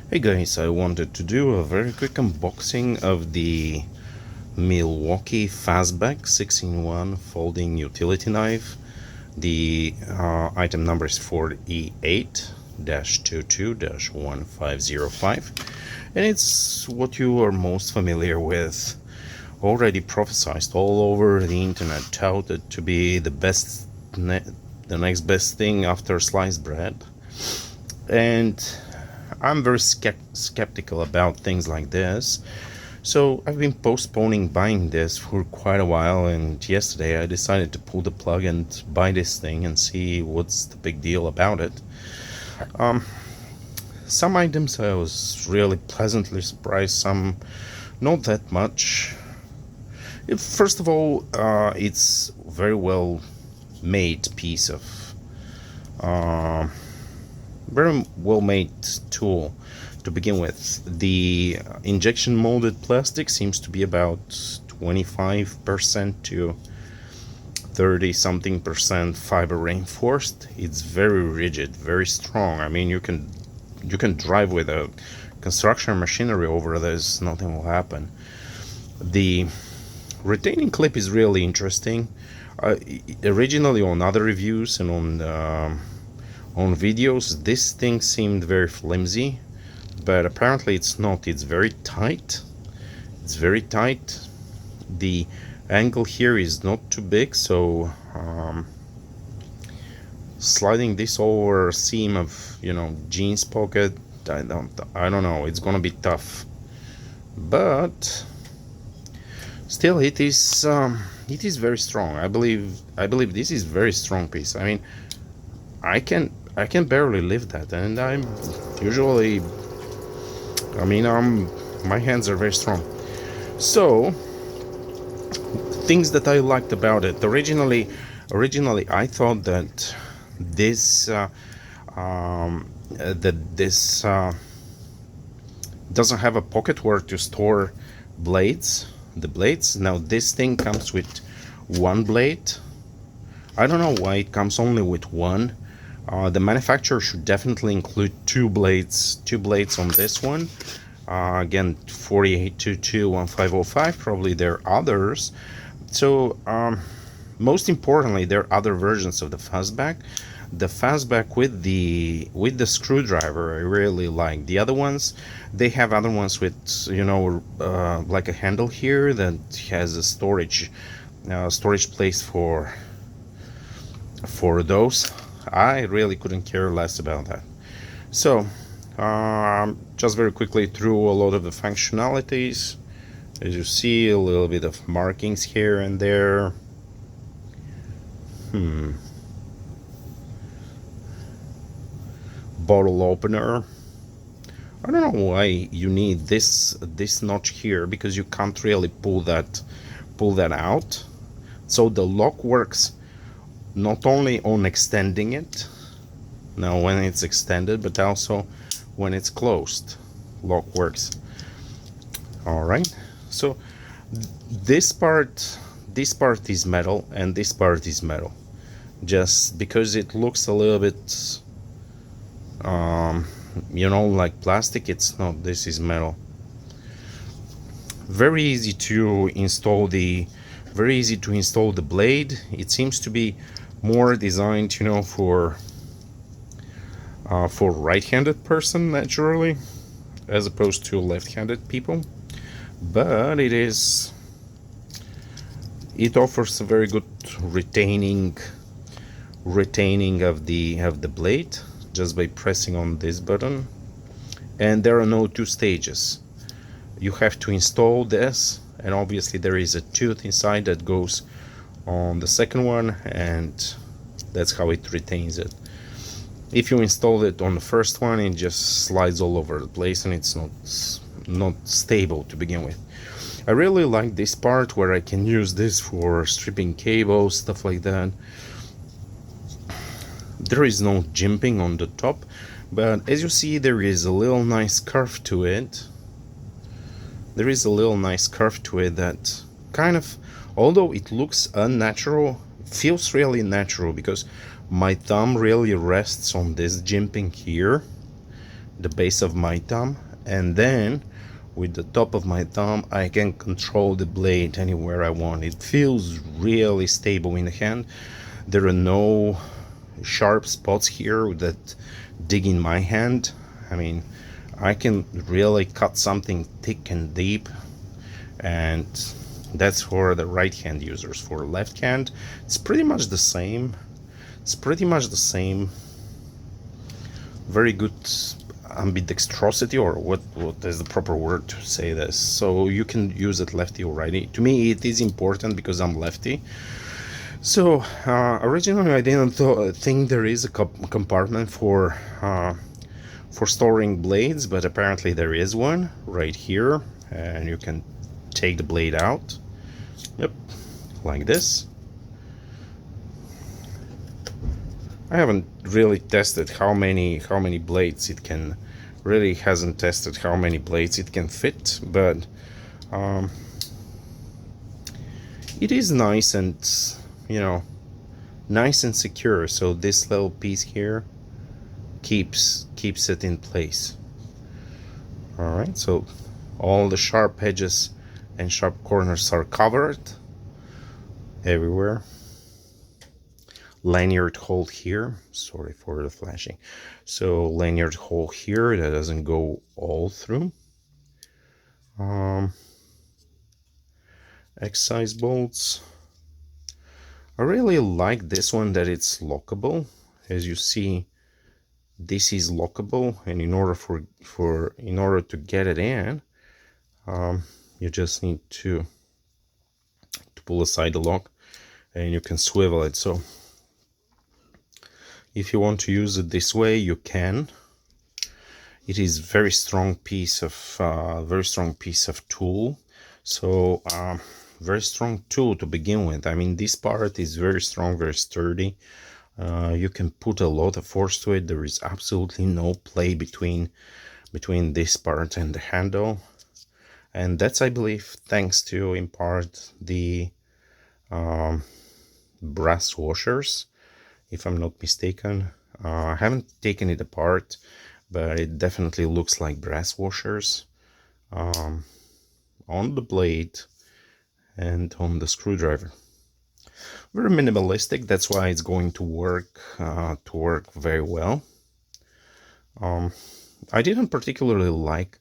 Hey guys, I wanted to do a very quick unboxing of the Milwaukee Fastback 6-in-1 folding utility knife. The item number is 4E8-22-1505, and it's what you are most familiar with, already prophesied all over the internet, touted to be the the next best thing after sliced bread. And I'm very skeptical about things like this, so I've been postponing buying this for quite a while, and yesterday I decided to pull the plug and buy this thing and see what's the big deal about it. Some items I was really pleasantly surprised, some not that much. First of all, it's a very well made piece of very well made tool to begin with. The injection molded plastic seems to be about 25% to 30 something percent fiber reinforced. It's very rigid, very strong. I mean, you can drive with a construction machinery over this, nothing will happen. The retaining clip is really interesting. Originally on other reviews and on videos, this thing seemed very flimsy, but apparently it's not. It's very tight. It's very tight. The angle here is not too big, so sliding this over a seam of, jeans pocket, I don't know, it's gonna be tough. But still, it is very strong. I believe this is very strong piece. I mean, I can barely lift that, and I'm usually, my hands are very strong. So things that I liked about it, originally I thought that this doesn't have a pocket where to store the blades. Now this thing comes with one blade. I don't know why it comes only with one. The manufacturer should definitely include two blades on this one. Again, 4822-1505. Probably there are others. So most importantly, there are other versions of the Fastback. The Fastback with the screwdriver I really like. The other ones, they have other ones with like a handle here that has a storage place for those. I really couldn't care less about that. So just very quickly through a lot of the functionalities. As you see, a little bit of markings here and there. Bottle opener. I don't know why you need this notch here, because you can't really pull that out. So the lock works not only on extending it, now when it's extended, but also when it's closed. Lock works. All right. So this part is metal, and this part is metal. Just because it looks a little bit, like plastic, it's not. This is metal. Very easy to install the blade. It seems to be more designed, for right-handed person naturally, as opposed to left-handed people. But it offers a very good retaining of the blade just by pressing on this button. And there are no two stages. You have to install this, and obviously there is a tooth inside that goes on the second one, and that's how it retains it. If you install it on the first one, it just slides all over the place, and it's not stable to begin with. I really like this part where I can use this for stripping cables, stuff like that. There is no jimping on the top, but as you see, there is a little nice curve to it. That kind of, although it looks unnatural, feels really natural, because my thumb really rests on this jimping here, the base of my thumb, and then with the top of my thumb I can control the blade anywhere I want. It feels really stable in the hand. There are no sharp spots here that dig in my hand. I mean, I can really cut something thick and deep, and that's for the right hand users. For left hand, it's pretty much the same. Very good ambidextrosity, or what is the proper word to say this? So you can use it lefty or righty. To me it is important because I'm lefty. So originally I didn't think there is a compartment for storing blades, but apparently there is one right here, and you can take the blade out. Yep, like this. I haven't really tested how many blades it can. Really hasn't tested how many blades it can fit, but it is nice and, you know, nice and secure. So this little piece here keeps it in place. All right, so all the sharp edges and sharp corners are covered everywhere. Lanyard hole here, sorry for the flashing. So lanyard hole here that doesn't go all through. Excise bolts. I really like this one, that it's lockable. As you see, this is lockable, and in order to get it in, you just need to pull aside the lock, and you can swivel it. So if you want to use it this way, you can. It is very strong piece of tool. So very strong tool to begin with. I mean, this part is very strong, very sturdy. You can put a lot of force to it. There is absolutely no play between this part and the handle, and that's, I believe, thanks to, in part, the brass washers, if I'm not mistaken. I haven't taken it apart, but it definitely looks like brass washers on the blade and on the screwdriver. Very minimalistic, that's why it's going to work very well. I didn't particularly like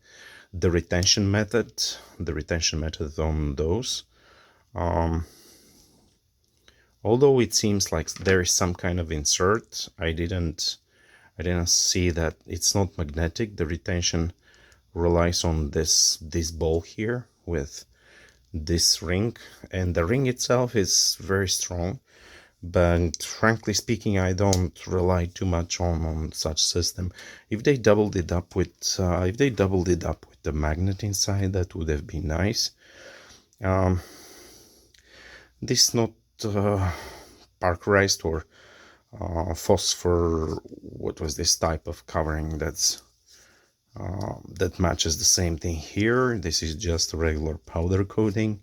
the retention method on those. Although it seems like there is some kind of insert, I didn't see that it's not magnetic. The retention relies on this ball here with this ring, and the ring itself is very strong. But frankly speaking, I don't rely too much on such system. If they doubled it up with the magnet inside, that would have been nice. This not parkerized or phosphor. What was this type of covering that matches the same thing here? This is just a regular powder coating,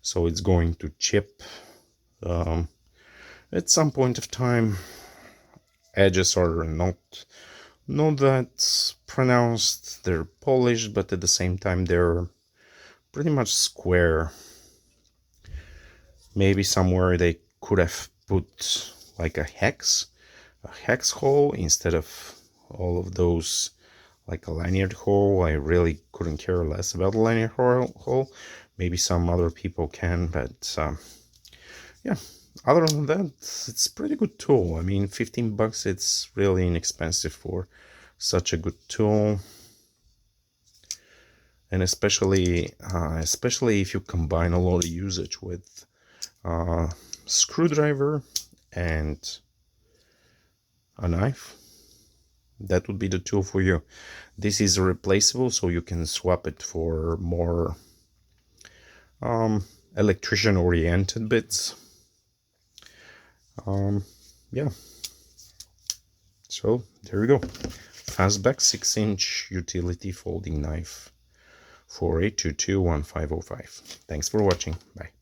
so it's going to chip at some point of time. Edges are not that pronounced. They're polished, but at the same time they're pretty much square. Maybe somewhere they could have put like a hex hole instead of all of those, like a lanyard hole. I really couldn't care less about the lanyard hole. Maybe some other people can, but yeah, other than that, it's a pretty good tool. I mean, 15 bucks, it's really inexpensive for such a good tool. And especially if you combine a lot of usage with screwdriver and a knife, that would be the tool for you. This is replaceable, so you can swap it for more electrician oriented bits. Yeah, so there we go. Fastback 6-inch utility folding knife, 4822-1505. Thanks for watching. Bye.